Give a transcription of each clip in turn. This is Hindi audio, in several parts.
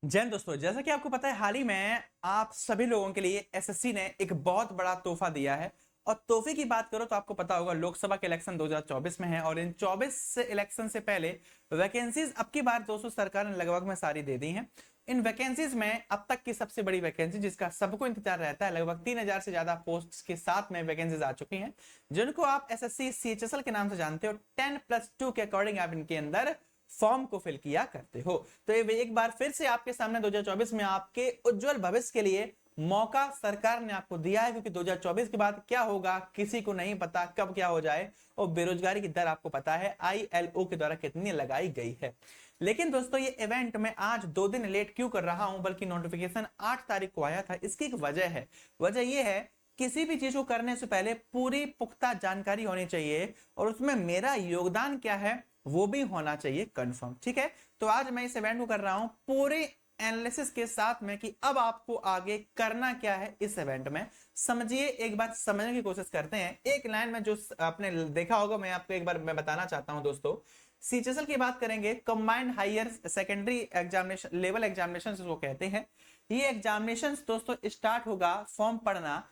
जैन दोस्तों, जैसा कि आपको पता है, हाल ही में आप सभी लोगों के लिए एसएससी ने एक बहुत बड़ा तोहफा दिया है। और तोहफे की बात करो तो आपको पता होगा, लोकसभा के इलेक्शन 2024 में है और इन 24 से इलेक्शन से पहले वैकेंसीज अब की बार दोस्तों सरकार ने लगभग में सारी दे दी हैं। इन वैकेंसीज में अब तक की सबसे बड़ी वैकेंसी जिसका सबको इंतजार रहता है, लगभग 3000 से ज्यादा पोस्ट के साथ में वैकेंसीज आ चुकी हैं, जिनको आप एसएससी सीएचएसएल के नाम से जानते हो। 10+2 के अकॉर्डिंग आप इनके अंदर फॉर्म को फिल किया करते हो। तो ये एक बार फिर से आपके सामने 2024 में आपके उज्जवल भविष्य के लिए मौका सरकार ने आपको दिया है, क्योंकि 2024 के बाद क्या होगा किसी को नहीं पता, कब क्या हो जाए। और बेरोजगारी की दर आपको पता है आईएलओ के द्वारा कितनी लगाई गई है। लेकिन दोस्तों, ये इवेंट मैं आज 2 दिन लेट क्यों कर रहा हूं, बल्कि नोटिफिकेशन 8 तारीख को आया था। इसकी एक वजह है। वजह यह है, किसी भी चीज को करने से पहले पूरी पुख्ता जानकारी होनी चाहिए और उसमें मेरा योगदान क्या है वो भी होना चाहिए कंफर्म। ठीक है, तो आज मैं इस इवेंट को कर रहा हूं पूरे एनालिसिस के साथ में कि अब आपको आगे करना क्या है इस इवेंट में। समझिए, एक बात समझने की कोशिश करते हैं। एक लाइन में जो आपने देखा होगा, मैं आपको एक बार मैं बताना चाहता हूं दोस्तों। सीएचएसएल की बात करेंगे, combined higher secondary examination level examination इसको कहते हैं। ये एग्जामिनेशन दोस्तों स्टार्ट होगा फॉर्म पढ़ना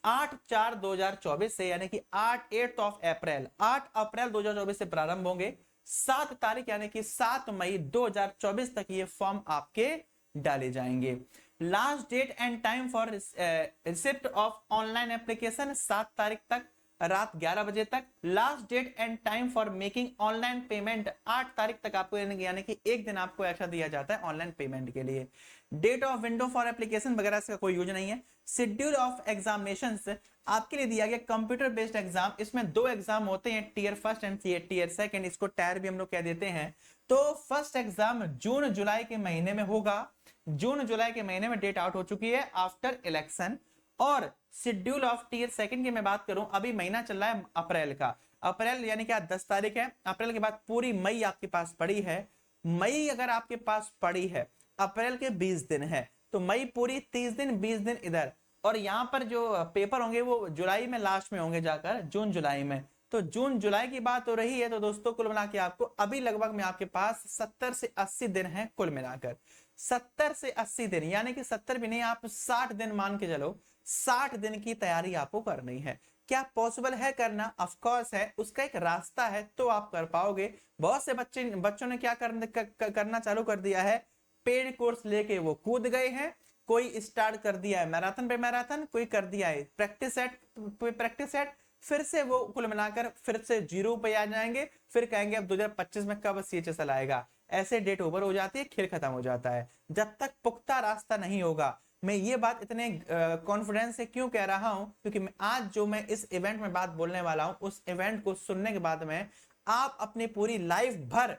8/4/2024 से, यानी कि 8 अप्रैल 2024 से प्रारंभ होंगे। 7 तारीख यानी कि 7 मई 2024 तक ये फॉर्म आपके डाले जाएंगे। Last date and time for receipt of online application 7 तारीख तक रात 11 बजे तक। Last date and time for making online payment 8 तारीख तक आपको, यानी कि एक दिन आपको एक्स्ट्रा दिया जाता है ऑनलाइन पेमेंट के लिए। Date of window for application वगैरह इसका कोई यूज नहीं है। शेड्यूल ऑफ एग्जामिनेशंस आपके लिए दिया गया कंप्यूटर बेस्ड एग्जाम। इसमें 2 एग्जाम होते हैं, tier first and tier second, इसको टायर भी हम लोग कह देते हैं। तो फर्स्ट एग्जाम जून जुलाई के महीने में होगा। जून जुलाई के महीने में डेट आउट हो चुकी है आफ्टर इलेक्शन। और शेड्यूल ऑफ टीयर सेकंड की मैं बात करूं, अभी महीना चल रहा है अप्रैल का। अप्रैल यानी कि आज 10 तारीख है। अप्रैल के बाद पूरी मई आपके पास पड़ी है। मई अगर आपके पास पड़ी है, अप्रैल के 20 दिन है, तो मई पूरी 30 दिन 20 दिन इधर। और यहां पर जो पेपर होंगे वो जुलाई में लास्ट में होंगे जाकर, जून जुलाई में। तो जून जुलाई की बात हो रही है। तो दोस्तों, कुल मिला के आपको अभी लगभग में आपके पास 70 से 80 दिन है कुल मिलाकर। 70 से 80 दिन, यानी कि 70 भी नहीं, आप 60 दिन मान के चलो। 60 दिन की तैयारी आपको करनी है। क्या पॉसिबल है करना? ऑफ कोर्स है, उसका एक रास्ता है तो आप कर पाओगे। बहुत से बच्चों ने क्या करना चालू कर दिया है, पेड कोर्स लेके वो कूद गए हैं। कोई स्टार्ट कर दिया है मैराथन पे मैराथन, कोई कर दिया है प्रैक्टिस सेट। फिर से वो कुल मिलाकर फिर से 0 पे आ जाएंगे। फिर कहेंगे अब 2025 में कब सीएचएसएल आएगा। ऐसे डेट ओवर हो जाती है, खेल खत्म हो जाता है। जब तक पुख्ता रास्ता नहीं होगा, मैं ये बात इतने कॉन्फिडेंस से क्यों कह रहा हूं, क्योंकि आज जो मैं इस इवेंट में बात बोलने वाला हूं, उस इवेंट को सुनने के बाद में आप अपनी पूरी लाइफ भर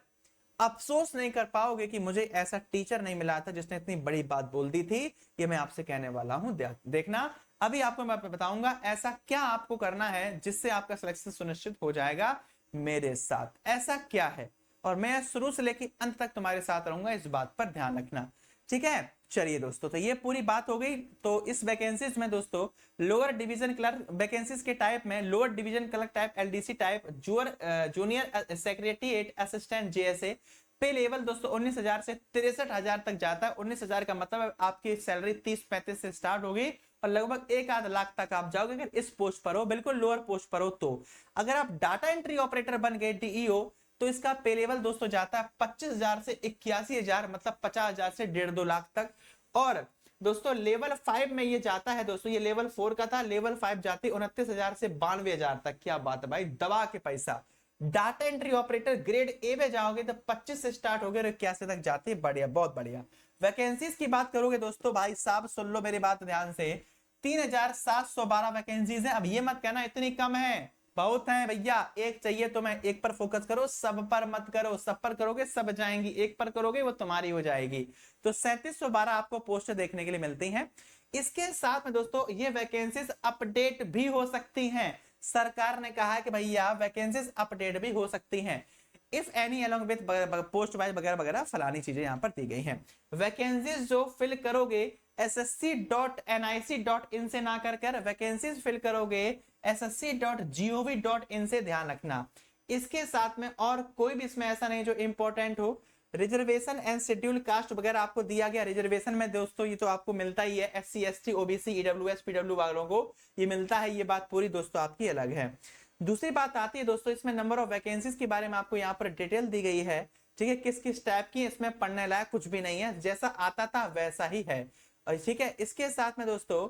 अफसोस नहीं कर पाओगे कि मुझे ऐसा टीचर नहीं मिला था जिसने इतनी बड़ी बात बोल दी थी। ये मैं आपसे कहने वाला हूं। देखना, अभी आपको मैं बताऊंगा ऐसा क्या आपको करना है जिससे आपका सिलेक्शन सुनिश्चित हो जाएगा। मेरे साथ ऐसा क्या है, और मैं शुरू से लेकर अंत तक तुम्हारे साथ रहूंगा, इस बात पर ध्यान रखना। ठीक है, चलिए दोस्तों, तो ये पूरी बात हो गई। तो इस वैकेंसीज में दोस्तों, लोअर डिवीजन क्लर्क वैकेंसीज के टाइप में, lower division clerk type LDC type, junior secretariat assistant JSA, पे लेवल दोस्तों 19,000 से 63,000 तक जाता है। 19,000 का मतलब आपकी सैलरी 30-35 से स्टार्ट होगी और लगभग 1 आध लाख तक आप जाओगे अगर इस पोस्ट पर हो, बिल्कुल लोअर पोस्ट पर हो। तो अगर आप डाटा एंट्री ऑपरेटर बन गए, डीईओ, तो इसका पे लेवल दोस्तों जाता है 25,000 से 81,000, मतलब 50,000 से 1.5-2 लाख तक। और दोस्तों लेवल 5 में ये जाता है दोस्तों, ये लेवल 4 का था, लेवल 5 जाती 29,000 से 92,000 तक। क्या बात है भाई, दबा के पैसा। Data entry operator grade A में जाओगे तो 25 से स्टार्ट हो गए और 81 तक जाती है। बढ़िया, बहुत बढ़िया। वैकेंसीज की बात करोगे दोस्तों, भाई साहब सुन लो मेरी बात ध्यान से, 3,712 वैकेंसीज है। अब ये मत कहना इतनी कम है, बहुत है भैया। एक चाहिए तो मैं एक पर फोकस करो, सब पर मत करो। सब पर करोगे सब जाएंगी, एक पर करोगे वो तुम्हारी हो जाएगी। तो 3712 आपको पोस्ट देखने के लिए मिलती हैं। इसके साथ में दोस्तों ये वैकेंसीज अपडेट भी हो सकती हैं। सरकार ने कहा है कि भैया वैकेंसीज अपडेट भी हो सकती हैं। If any along with post wise वगैरह वगैरह फलानी चीजें यहां पर दी गई हैं। वैकेंसीज जो फिल करोगे ssc.nic.in से ना कर वैकेंसीज फिल करोगे ssc.gov.in से, ध्यान रखना। इसके साथ में और कोई भी इसमें ऐसा नहीं जो इंपॉर्टेंट हो। रिजर्वेशन एंड शेड्यूल कास्ट वगैरह आपको दिया गया। रिजर्वेशन में दोस्तों ये तो आपको मिलता ही है, SC ST OBC EWS PW वालों को ये मिलता है, ये बात पूरी दोस्तों आपकी अलग है। दूसरी बात आती है दोस्तों, इसमें नंबर ऑफ वैकेंसीज के बारे में आपको यहाँ पर डिटेल दी गई है, ठीक है, किस किस टाइप की, इसमें पढ़ने लायक कुछ भी नहीं है, जैसा आता था वैसा ही है, ठीक है। इसके साथ में दोस्तों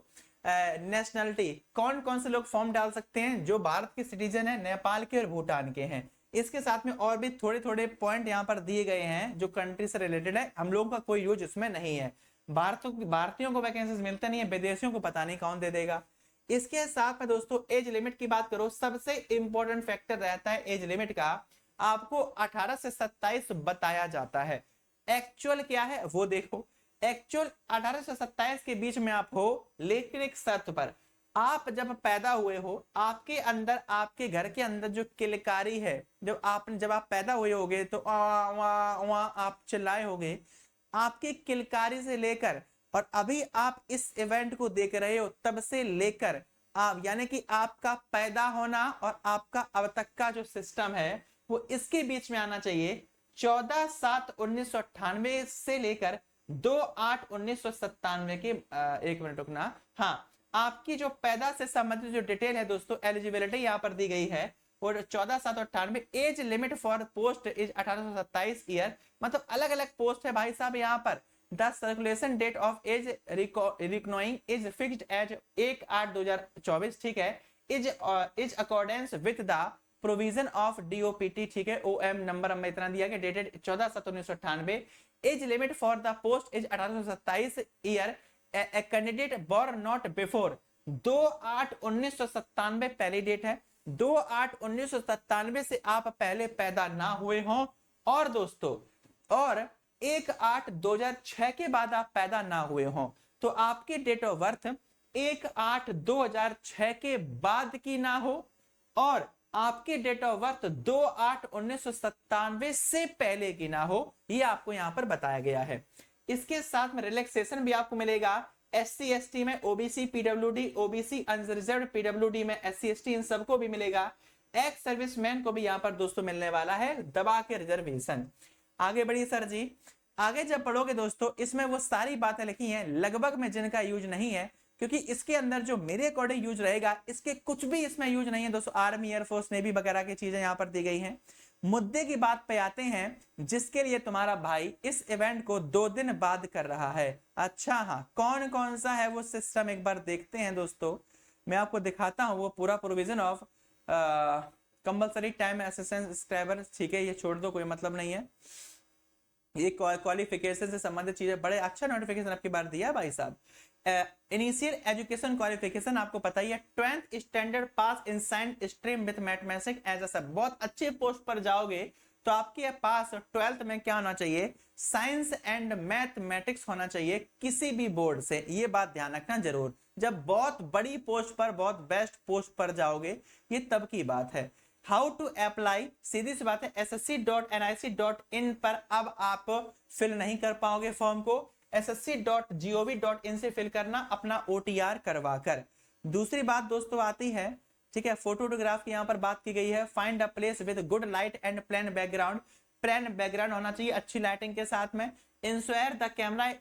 नेशनलिटी, कौन कौन से लोग फॉर्म डाल सकते हैं, जो भारत के सिटीजन है, नेपाल के और भूटान के हैं। इसके साथ में और भी थोड़े थोड़े पॉइंट यहाँ पर दिए गए हैं जो कंट्री से रिलेटेड है, हम लोगों का कोई यूज इसमें नहीं है। भारतीयों को वैकेंसीज मिलता नहीं है, विदेशियों को पता नहीं कौन दे देगा। इसके साथ में दोस्तों एज लिमिट की बात करो, सबसे इंपॉर्टेंट फैक्टर रहता है एज लिमिट का, आपको 18 से 27 बताया जाता है। एक्चुअल क्या है वो देखो, एक्चुअल 18 से 27 के बीच में आप हो, लेकिन एक शर्त पर, आप जब पैदा हुए हो, आपके अंदर, आपके घर के अंदर जो किलकारी है, जब आप पैदा हुए होगे तो आप चिल्लाए होगे, आपकी किलकारी से लेकर और अभी आप इस इवेंट को देख रहे हो तब से लेकर आप, यानी कि आपका पैदा होना और आपका अब तक का जो सिस्टम है वो इसके बीच में आना चाहिए। 14/7/1998 से लेकर 2/8/1997 के एक मिनट रुकना, हाँ, आपकी जो पैदा से संबंधित जो डिटेल है दोस्तों, एलिजिबिलिटी यहाँ पर दी गई है, और 14/7/98। As limit for post is 18 से 27 ईयर, मतलब अलग अलग पोस्ट है भाई साहब यहाँ पर। The circulation date of age reckoning is fixed as 1/8/2024, ठीक है, is accordance with the provision of DOPT, ठीक है, OM नंबर हमें इतना दिया गया, dated 14/7/1998। Age limit for the post is 18 से 27 year, a candidate born not before 2/8/1997 पहली डेट है, 2/8/1997 से आप पहले पैदा ना हुए हों, और दोस्तों और 1/8/2006 के बाद आप पैदा ना हुए हों, तो आपकी डेट ऑफ बर्थ 1/8/2006 के बाद की ना हो, और आपकी डेट ऑफ बर्थ 2/8/1997 से पहले की ना हो, ये आपको यहां पर बताया गया है। इसके साथ में रिलैक्सेशन भी आपको मिलेगा, SC ST में, OBC PWD, OBC unreserved PWD में, SC ST इन सबको भी मिलेगा। एक्स सर्विसमैन को भी यहाँ पर दोस्तों मिलने वाला है दबा के रिजर्वेशन। आगे बढ़िए सर जी, आगे जब पढ़ोगे दोस्तों, इसमें वो सारी बातें लिखी हैं लगभग में जिनका यूज नहीं है, क्योंकि इसके अंदर जो मेरे अकॉर्डिंग यूज रहेगा, इसके कुछ भी इसमें यूज नहीं है दोस्तों। आर्मी, एयरफोर्स, नेवी वगैरह की चीजें यहाँ पर दी गई हैं। मुद्दे की बात पे आते हैं, जिसके लिए तुम्हारा भाई इस इवेंट को 2 दिन बाद कर रहा है। अच्छा हाँ, कौन कौन सा है वो सिस्टम, एक बार देखते हैं दोस्तों, मैं आपको दिखाता हूँ वो पूरा provision of compulsory time assistance subscriber, ठीक है, ये छोड़ दो, कोई मतलब नहीं है। ये क्वालिफिकेशन से संबंधित चीजें, बड़े अच्छा नोटिफिकेशन आपकी बार दिया भाई साहब। इनिशियल एजुकेशन क्वालिफिकेशन आपको पता ही है, 12th standard pass in science stream with mathematics as a sub. बहुत अच्छे पोस्ट पर जाओगे तो आपके पास 12th में क्या होना चाहिए, साइंस एंड मैथमेटिक्स होना चाहिए, किसी भी बोर्ड से, ये बात ध्यान रखना जरूर। जब बहुत बड़ी पोस्ट पर, बहुत बेस्ट पोस्ट पर जाओगे, ये तब की बात है। हाउ टू अप्लाई, सीधी सी बात है, ssc.nic.in पर अब आप फिल नहीं कर पाओगे फॉर्म को, ssc.gov.in से फिल करना, अपना OTR करवा कर। दूसरी बात दोस्तों आती है, ठीक है, फोटोग्राफ की यहाँ पर बात की गई है। Find a place with good light and plain background, plain background होना चाहिए अच्छी लाइटिंग के साथ में। Ensure the camera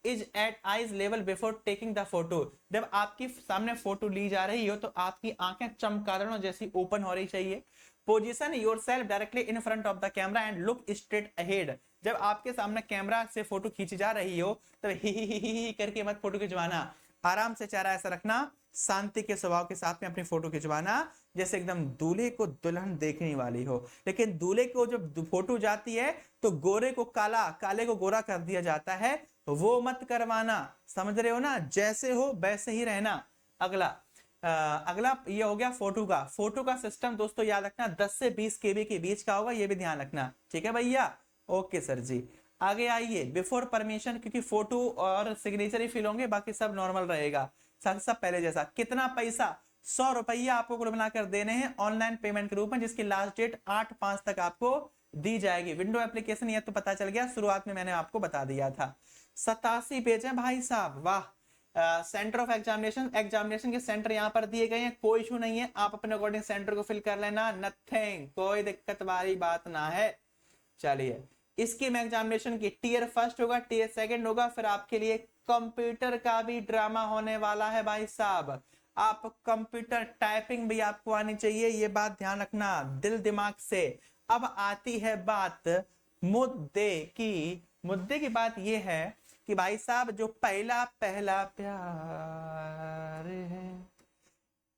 is at eyes level before taking the photo, जब आपकी सामने फोटो ली जा रही हो तो आपकी आंखें चमकादड़ों जैसी ओपन हो रही चाहिए। Position yourself directly in front of the camera and look straight ahead, जब आपके सामने कैमरा से फोटो खींची जा रही हो तो ही करके मत फोटो खिंचवाना, आराम से चेहरा ऐसा रखना, शांति के स्वभाव के साथ में अपनी फोटो खिंचवाना, जैसे एकदम दूल्हे को दुल्हन देखने वाली हो। लेकिन दूल्हे को जब फोटो जाती है तो गोरे को काला, काले को गोरा कर दिया जाता है, वो मत करवाना, समझ रहे हो ना, जैसे हो वैसे ही रहना। अगला ये हो गया फोटो का। फोटो का सिस्टम दोस्तों याद रखना 10 से 20 KB के बीच का होगा, ये भी ध्यान रखना, ठीक है भैया। ओके सर जी, आगे आइए। बिफोर परमिशन, क्योंकि फोटो और सिग्नेचर ही फिल होंगे, बाकी सब नॉर्मल रहेगा, सब पहले जैसा। कितना पैसा, 100 रुपया आपको कुल बनाकर देने हैं ऑनलाइन पेमेंट के रूप में, जिसकी लास्ट डेट 8/5 तक आपको दी जाएगी। विंडो एप्लीकेशन ये तो पता चल गया, शुरुआत में मैंने आपको बता दिया था। 87 पेज है भाई साहब, वाह। सेंटर ऑफ एग्जामिनेशन, एग्जामिनेशन के सेंटर यहाँ पर दिए गए हैं, कोई इशू नहीं है, आप अपने अकॉर्डिंग सेंटर को फिल कर लेना, नथिंग, कोई दिक्कत वाली बात ना है। चलिए इसकी में एग्जामिनेशन की टीयर फर्स्ट होगा, टीयर सेकंड होगा, फिर आपके लिए कंप्यूटर का भी ड्रामा होने वाला है भाई साहब। आप कंप्यूटर टाइपिंग भी आपको आनी चाहिए, ये बात ध्यान रखना दिल दिमाग से। अब आती है बात मुद्दे की। मुद्दे की बात ये है कि भाई साहब जो पहला पहला प्यार है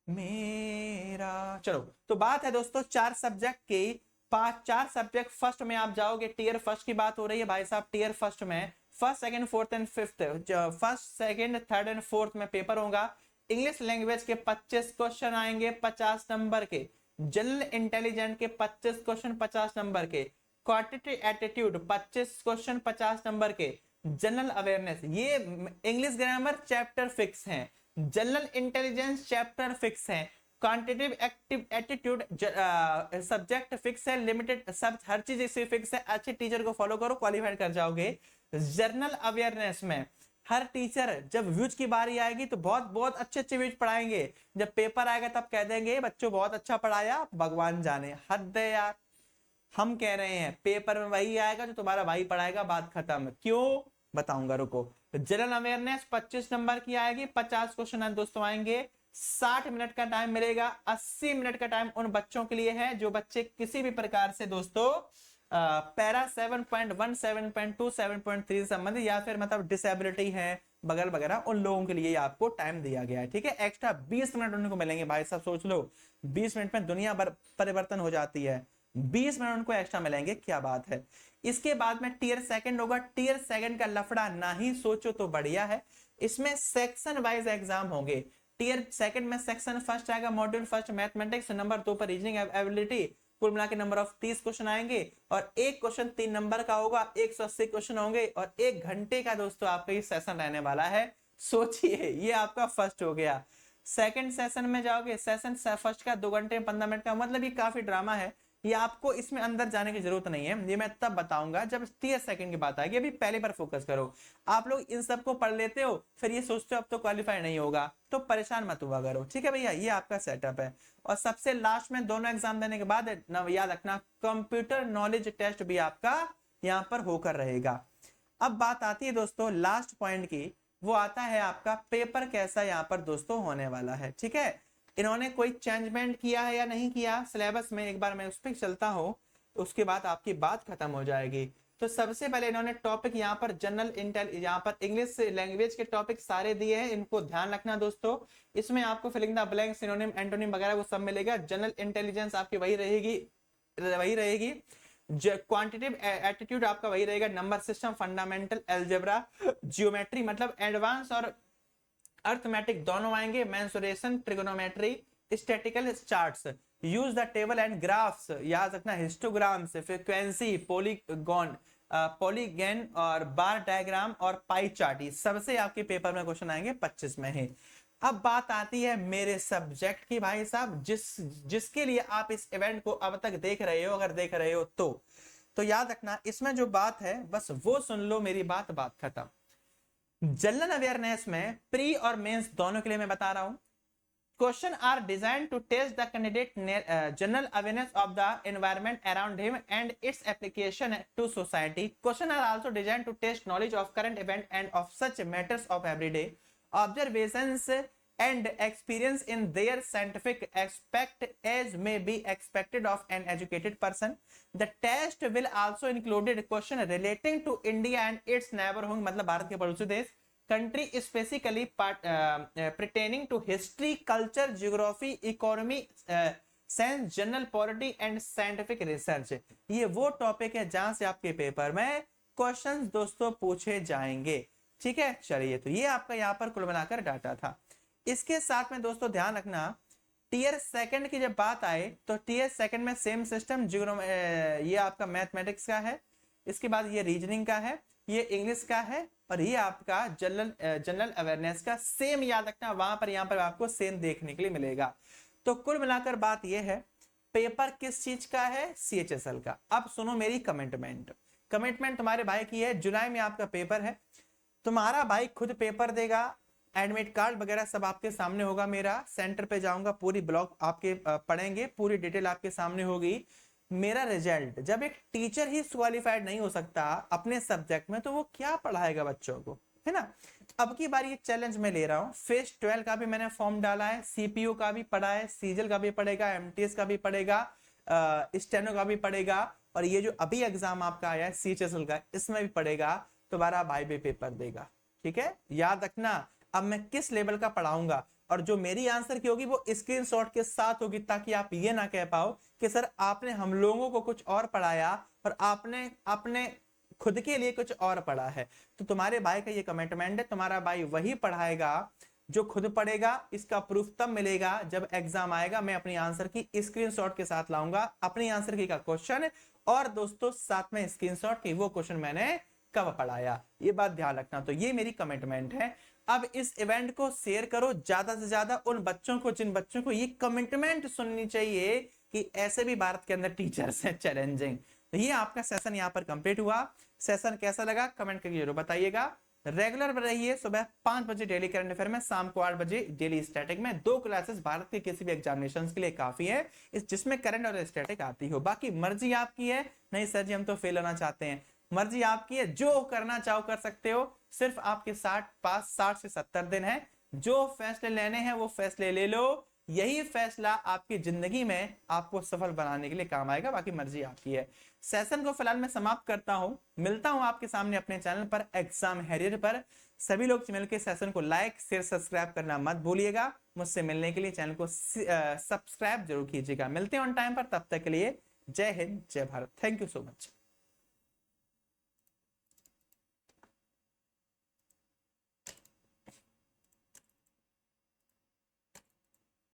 मेरा, चलो तो बात है दोस्तों 4 सब्जेक्ट की। 4 सब्जेक्ट फर्स्ट में आप जाओगे, टीयर फर्स्ट की बात हो रही है भाई साहब। टीयर फर्स्ट में first second fourth and fifth, first second third and fourth में पेपर होगा। इंग्लिश लैंग्वेज के 25 क्वेश्चन आएंगे 50 नंबर के, जनरल इंटेलिजेंट के 25 क्वेश्चन 50 नंबर के, क्वांटिटेटिव एप्टीट्यूड 25 क्वेश्चन 50 नंबर के, जनरल अवेयरनेस, ये इंग्लिश ग्रामर चैप्टर फिक्स हैं, जनरल इंटेलिजेंस चैप्टर फिक्स है, क्वांटिटेटिव एप्टीट्यूड सब्जेक्ट फिक्स है, लिमिटेड सब हर चीज इसे फिक्स है। अच्छे टीचर को फॉलो करो, क्वालिफाइड कर जाओगे। जनरल अवेयरनेस में हर टीचर जब व्यूज की बारी आएगी तो बहुत बहुत अच्छे अच्छे व्यूज पढ़ाएंगे, जब पेपर आएगा तब कह देंगे बच्चों बहुत अच्छा पढ़ाया, भगवान जाने। हद है यार, हम कह रहे हैं पेपर में वही आएगा जो तुम्हारा भाई पढ़ाएगा, बात खत्म। क्यों बताऊंगा, रुको। जनरल अवेयरनेस 25 नंबर की आएगी, 50 क्वेश्चन दोस्तों आएंगे, 60 मिनट का टाइम मिलेगा। 80 मिनट का टाइम उन बच्चों के लिए है जो बच्चे किसी भी प्रकार से दोस्तों पैरा 7.1 7.2 7.3 संबंधित या फिर मतलब डिसेबिलिटी है बगल वगैरह, उन लोगों के लिए आपको टाइम दिया गया है। ठीक है, एक्स्ट्रा 20 मिनट उनको मिलेंगे भाई साहब। सोच लो 20 मिनट में दुनिया भर परिवर्तन हो जाती है, 20 मिनट उनको एक्स्ट्रा मिलेंगे, क्या बात है। इसके बाद में टीयर सेकंड होगा। टीयर सेकंड का लफड़ा ना ही सोचो तो बढ़िया है, इसमें सेक्शन वाइज एग्जाम होंगे। टीयर सेकंड में सेक्शन फर्स्ट आएगा, मॉड्यूल फर्स्ट मैथमेटिक्स, नंबर 2 पर रीजनिंग एबिलिटी, कुल मिला के नंबर ऑफ 30 क्वेश्चन आएंगे और एक क्वेश्चन 3 नंबर का होगा, 180 क्वेश्चन होंगे और 1 घंटे का दोस्तों आपका ये सेशन रहने वाला है। सोचिए, ये आपका फर्स्ट हो गया। सेकंड सेशन में जाओगे, सेशन फर्स्ट का 2 घंटे 15 मिनट का, मतलब ये काफी ड्रामा है, ये आपको इसमें अंदर जाने की जरूरत नहीं है, ये मैं तब बताऊंगा जब टीयर सेकंड की बात आएगी। अभी पहले पर फोकस करो। आप लोग इन सबको पढ़ लेते हो, फिर ये सोचते हो अब तो क्वालिफाई नहीं होगा, तो परेशान मत हुआ करो। ठीक है भैया, ये आपका सेटअप है। और सबसे लास्ट में दोनों एग्जाम देने के बाद याद रखना कंप्यूटर नॉलेज टेस्ट भी आपका यहाँ पर होकर रहेगा। अब बात आती है दोस्तों लास्ट पॉइंट की, वो आता है आपका पेपर कैसा यहाँ पर दोस्तों होने वाला है। ठीक है, इन्होंने कोई चेंजमेंट किया है या नहीं किया सिलेबस में, एक बार मैं उस पर चलता हूं, उसके बाद आपकी बात खत्म हो जाएगी। तो सबसे पहले इन्होंने टॉपिक यहाँ पर जनरल यहाँ पर इंग्लिश लैंग्वेज के टॉपिक सारे दिए हैं, इनको ध्यान रखना दोस्तों। इसमें आपको filling the blank, synonym, antonym वगैरह वो सब मिलेगा। जनरल इंटेलिजेंस आपकी वही रहेगी। क्वांटिटेटिव एप्टीट्यूड आपका वही रहेगा, number system, fundamental algebra, geometry मतलब एडवांस और अर्थमेटिक दोनों आएंगे, mensuration, trigonometry, statistical charts, use the table and graphs, याद रखना हिस्टोग्राम्स, फ्रीक्वेंसी, पॉलीगन और बार डायग्राम और पाई चार्ट, ये सबसे आपके पेपर में क्वेश्चन आएंगे 25 में ही। अब बात आती है मेरे सब्जेक्ट की भाई साहब, जिसके लिए आप इस इवेंट को अब तक देख रहे हो, अगर देख रहे हो तो याद रखना इसमें जो बात है बस वो सुन लो, मेरी बात खत्म। जनरल अवेयरनेस में प्री और मेंस दोनों के लिए मैं बता रहा हूं, question are design to test the candidate general awareness of the environment around him and its application to society. Question are also design to test knowledge of current event and of such matters of everyday observations and experience in their scientific aspect as may be expected of an educated person. The test will also include question relating to India and its neighborhood, मतलब भारत के पड़ोसी देश, country specifically pertaining to history, culture, geography, economy, science, general polity and scientific research. ये वो टॉपिक है जहां से आपके पेपर में क्वेश्चंस दोस्तों पूछे जाएंगे। ठीक है, चलिए, तो ये आपका यहाँ पर कुल मिलाकर डाटा था। इसके साथ में दोस्तों ध्यान रखना, टीयर सेकंड की जब बात आए तो टीयर सेकंड में सेम सिस्टम, ये आपका मैथमेटिक्स का है, इसके बाद ये रीजनिंग का है, ये इंग्लिश का है और ये आपका जनरल अवेयरनेस का सेम, याद रखना वहां पर यहाँ पर आपको सेम देखने के लिए मिलेगा। तो कुल मिलाकर बात ये है, पेपर किस चीज का है, CHSL का। अब सुनो मेरी कमिटमेंट तुम्हारे भाई की है, जुलाई में आपका पेपर है, तुम्हारा भाई खुद पेपर देगा, एडमिट कार्ड वगैरह सब आपके सामने होगा, मेरा सेंटर पे जाऊंगा, पूरी ब्लॉग आपके पढ़ेंगे, पूरी डिटेल आपके सामने होगी। मेरा रिजल्ट, जब एक टीचर ही क्वालिफाइड नहीं हो सकता अपने सब्जेक्ट में तो वो क्या पढ़ाएगा बच्चों को, है ना। अब की बार ये चैलेंज मैं ले रहा हूँ, फेज 12 का भी मैंने फॉर्म डाला है, सीपीयू का भी पढ़ा है, सीजल का भी पढ़ेगा, एमटीएस का भी पढ़ेगा, स्टेनो का भी पढ़ेगा, और ये जो अभी एग्जाम आपका आया है सीएचएसएल का, इसमें भी पढ़ेगा, तुम्हारा भाई भी पेपर देगा। ठीक है, याद रखना अब मैं किस लेवल का पढ़ाऊंगा, और जो मेरी आंसर की होगी वो स्क्रीनशॉट के साथ होगी, ताकि आप ये ना कह पाओ कि सर आपने हम लोगों को कुछ और पढ़ाया और आपने अपने खुद के लिए कुछ और पढ़ा है। तो तुम्हारे भाई का ये कमिटमेंट है, तुम्हारा भाई वही पढ़ाएगा जो खुद पढ़ेगा। इसका प्रूफ तब मिलेगा जब एग्जाम आएगा, मैं अपनी आंसर की स्क्रीनशॉट के साथ लाऊंगा, अपनी आंसर की का क्वेश्चन, और दोस्तों साथ में स्क्रीनशॉट की वो क्वेश्चन मैंने कब पढ़ाया, ये बात ध्यान रखना। तो ये मेरी कमिटमेंट है। अब इस इवेंट को शेयर करो ज्यादा से ज्यादा उन बच्चों को जिन बच्चों को ये कमिटमेंट सुननी चाहिए कि ऐसे भी भारत के अंदर टीचर्स हैं चैलेंजिंग। तो ये आपका सेशन यहाँ पर कंप्लीट हुआ। सेशन कैसा लगा कमेंट करके जरूर बताइएगा। रेगुलर रहिए, सुबह 5 बजे डेली करंट अफेयर में, शाम को 8 बजे डेली स्टैटिक में। 2 क्लासेस भारत के किसी भी एग्जामिनेशन के लिए काफी है, जिसमें करंट और स्टैटिक आती हो। बाकी मर्जी आपकी है, नहीं सर जी हम तो फेल होना चाहते हैं, मर्जी आपकी है, जो करना चाहो कर सकते हो। सिर्फ आपके 60 से 70 दिन है, जो फैसले लेने हैं वो फैसले ले लो। यही फैसला आपकी जिंदगी में आपको सफल बनाने के लिए काम आएगा, बाकी मर्जी आपकी है। सेशन को फिलहाल मैं समाप्त करता हूं, मिलता हूं आपके सामने अपने चैनल पर एग्जाम हैरियर पर। सभी लोग मिलकर सेशन को लाइक शेयर सब्सक्राइब करना मत भूलिएगा। मुझसे मिलने के लिए चैनल को सब्सक्राइब जरूर कीजिएगा। मिलते हैं ऑन टाइम पर, तब तक के लिए जय हिंद जय Bharat. Thank you so much.